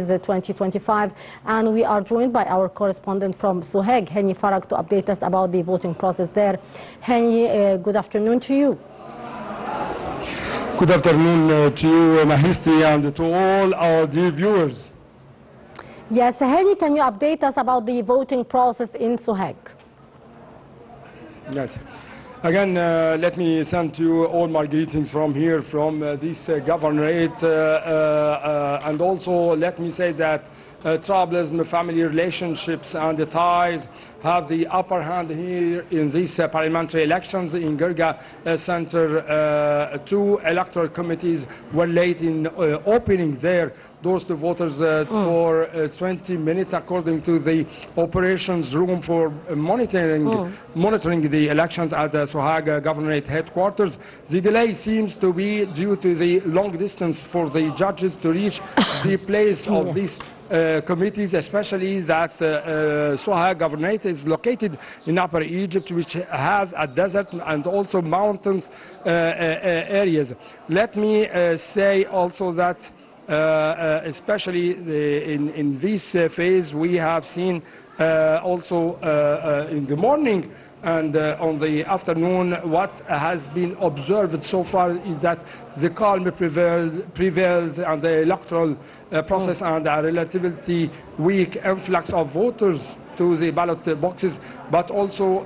elections 2025, and we are joined by our correspondent from Sohag, Hany Farag, to update us about the voting process there. Hany, good afternoon to you. Good afternoon to you, Mahisti, and to all our dear viewers. Yes, Hany, can you update us about the voting process in Sohag? Yes. Again, let me send to you all my greetings from here, from this governorate, and also let me say that tribalism, family relationships and the ties have the upper hand here in these parliamentary elections. In Girga Center, 2 electoral committees were late in opening their doors to voters for 20 minutes, according to the operations room for monitoring the elections at the Sohag Governorate headquarters. The delay seems to be due to the long distance for the judges to reach the place of these committees, especially that Sohag Governorate is located in Upper Egypt, which has a desert and also mountains areas. Let me say also that especially in this phase, we have seen also in the morning and on the afternoon, what has been observed so far is that the calm prevails on the electoral process and a relatively weak influx of voters to the ballot boxes, but also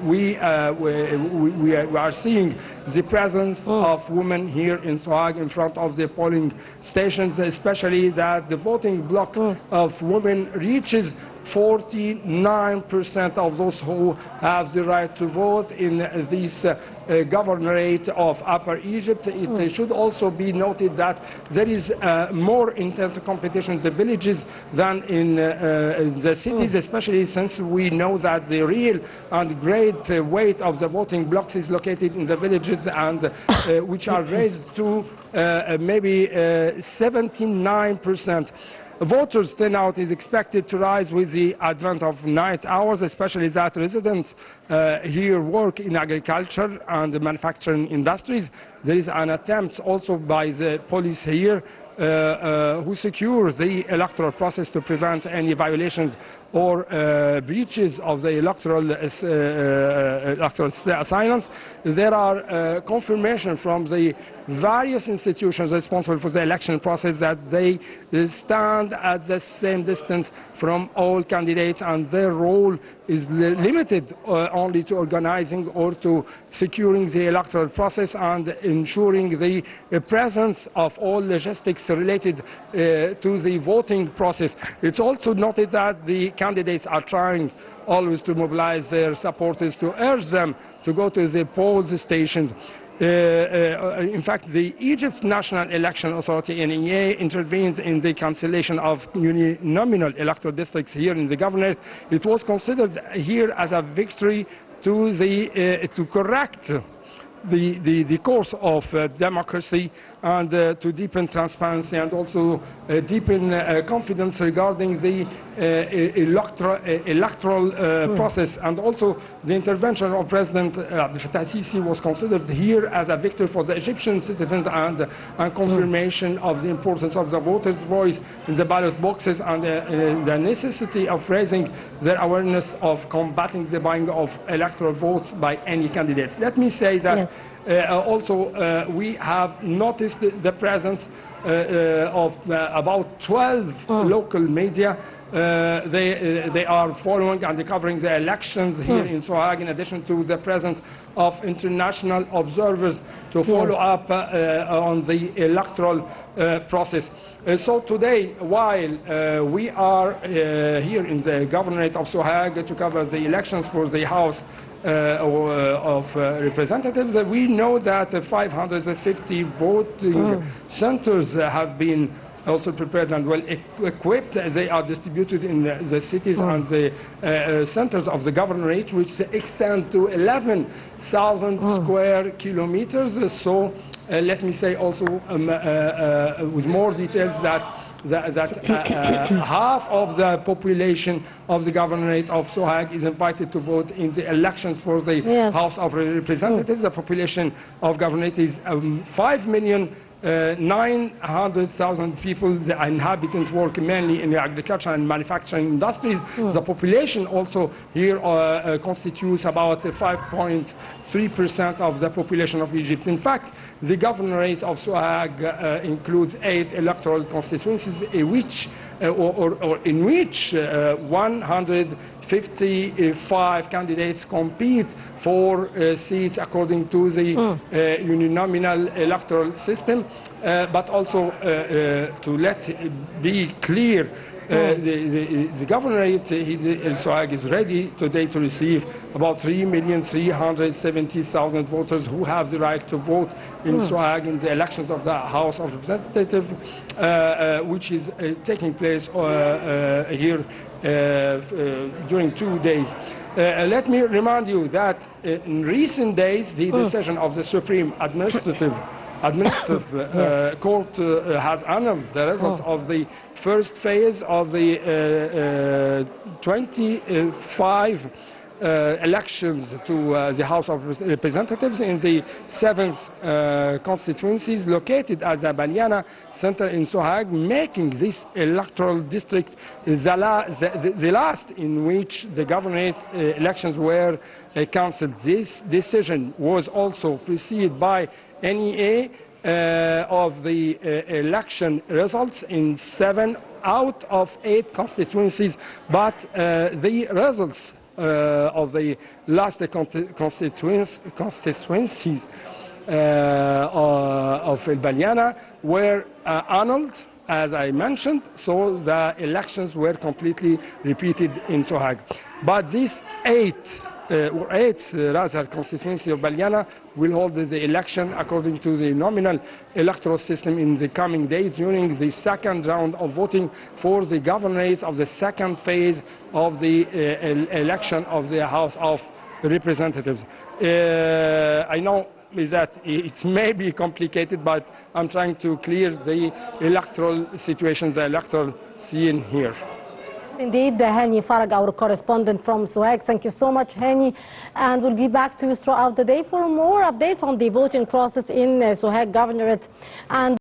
we are seeing the presence of women here in Sohag in front of the polling stations, especially that the voting block of women reaches 49% of those who have the right to vote in this governorate of Upper Egypt. It should also be noted that there is more intense competition in the villages than in the cities, especially since we know that the real and great weight of the voting blocks is located in the villages, and which are raised to maybe 79%. Voters' turnout is expected to rise with the advent of night hours, especially that residents here work in agriculture and manufacturing industries. There is an attempt also by the police here who secure the electoral process to prevent any violations or breaches of the electoral silence. There are confirmation from the various institutions responsible for the election process that they stand at the same distance from all candidates, and their role is limited only to organizing or to securing the electoral process and ensuring the presence of all logistics related to the voting process. It's also noted that the candidates are trying always to mobilize their supporters to urge them to go to the polls stations. In fact, the Egypt's National Election Authority, NEA, intervenes in the cancellation of nominal electoral districts here in the governorate. It was considered here as a victory to correct the course of democracy and to deepen transparency and also deepen confidence regarding the electoral process. And also the intervention of President Abdel Fattah al-Sisi was considered here as a victory for the Egyptian citizens and confirmation of the importance of the voters' voice in the ballot boxes and the necessity of raising their awareness of combating the buying of electoral votes by any candidates. Let me say that also we have noticed the presence of about 12 local media. They are following and covering the elections here in Sohag, in addition to the presence of international observers to follow up on the electoral process. So today, while we are here in the governorate of Sohag to cover the elections for the House of Representatives, we know that 550 voting centers have been also prepared and well equipped. They are distributed in the cities and the centers of the governorate, which extend to 11,000 square kilometers. So let me say also with more details that half of the population of the governorate of Sohag is invited to vote in the elections for the House of Representatives. The population of governorate is 5 million 900,000 people, the inhabitants, work mainly in the agriculture and manufacturing industries. The population also here constitutes about 5.3% of the population of Egypt. In fact, the governorate of Sohag includes 8 electoral constituencies, in which 155 candidates compete for seats according to the uninominal electoral system. But also to let be clear, the governorate in Sohag is ready today to receive about 3,370,000 voters who have the right to vote in Sohag in the elections of the House of Representatives, which is taking place here during 2 days. Let me remind you that in recent days the decision of the Supreme Administrative Court has annulled the results of the first phase of the 25 elections to the House of Representatives in the 7th constituencies located at the Baliana Center in Sohag, making this electoral district the last in which the governorate elections were cancelled. This decision was also preceded by NEA of the election results in 7 out of 8 constituencies, but the results of the last constituencies of El Baliana were annulled, as I mentioned, so the elections were completely repeated in Sohag. But these 8 constituency of Baliana will hold the election according to the nominal electoral system in the coming days during the second round of voting for the governorates of the second phase of the election of the House of Representatives. I know that it may be complicated, but I'm trying to clear the electoral situation, the electoral scene here. Indeed, Hany Farag, our correspondent from Sohag. Thank you so much, Hany. And we'll be back to you throughout the day for more updates on the voting process in Sohag Governorate. And